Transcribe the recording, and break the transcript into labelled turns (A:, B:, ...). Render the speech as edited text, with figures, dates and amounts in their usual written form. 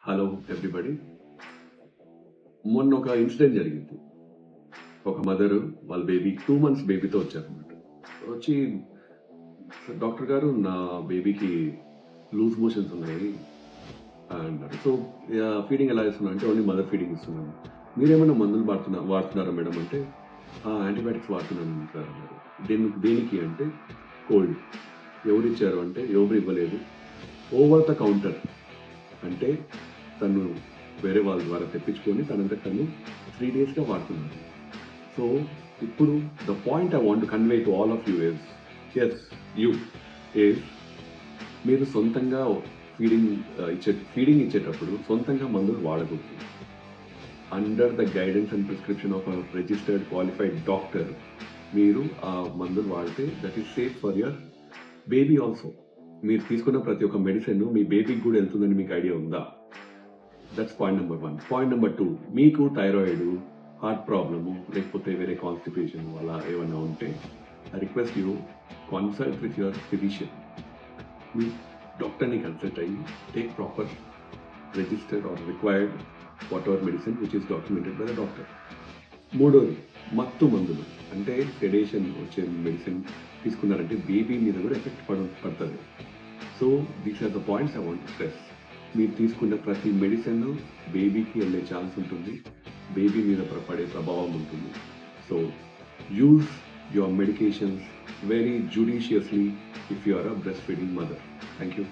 A: Hello everybody. మొన్న ఒక incident జరిగింది. ఒక మదరు వాళ్ళ బేబీ 2 మంత్స్ బేబీతో వచ్చారనమాట. వచ్చి డాక్టర్ గారు నా బేబీకి లూజ్ మోషన్స్ ఉన్నాయి అన్నారు. సో ఫీడింగ్ ఎలా ఇస్తున్నా అంటే ఓన్లీ మదర్ ఫీడింగ్ ఇస్తున్నాను. మీరేమైనా మందులు వాడుతున్నారా మేడం అంటే యాంటీబయాటిక్స్ వాడుతున్నాను సార్ అన్నారు. దేనికి అంటే కోల్డ్. ఎవరు ఇచ్చారు అంటే ఎవరు ఇవ్వలేదు. ఓవర్ ద కౌంటర్ అంటే తను వేరే వాళ్ళ ద్వారా తెప్పించుకొని తనంతట తను 3 డేస్గా వాడుతున్నాను. సో ఇప్పుడు the point I want convey to all of you is you is మీరు సొంతంగా ఫీడింగ్ ఇచ్చేటప్పుడు సొంతంగా మందులు వాడకూడదు. Under the guidance and prescription of a registered qualified doctor మీరు ఆ మందులు వాడితే that is safe for your baby also. మీరు తీసుకున్న ప్రతి ఒక్క మెడిసిన్ మీ బేబీకి కూడా వెళ్తుందని మీకు ఐడియా ఉందా? That's point number 1. Point number 2, మీకు థైరాయిడ్, హార్ట్ ప్రాబ్లము లేకపోతే వేరే కాన్స్టిపేషన్ అలా ఏమైనా ఉంటే I request you consult with your physician. మీ డాక్టర్ని కన్సల్ట్ అయ్యి take proper registered or required whatever medicine which is documented by the doctor. మూడోది, మత్తు మందులు అంటే సెడేషన్ వచ్చే మెడిసిన్ తీసుకున్నారంటే బేబీ మీద కూడా ఎఫెక్ట్ పడుతుంది. So these are the points I want to stress. మీరు తీసుకున్న ప్రతి మెడిసిన్ బేబీకి వెళ్ళే ఛాన్స్ ఉంటుంది, బేబీ మీద పడే ప్రభావం ఉంటుంది. So use your medications very judiciously if you are a breastfeeding mother. Thank you.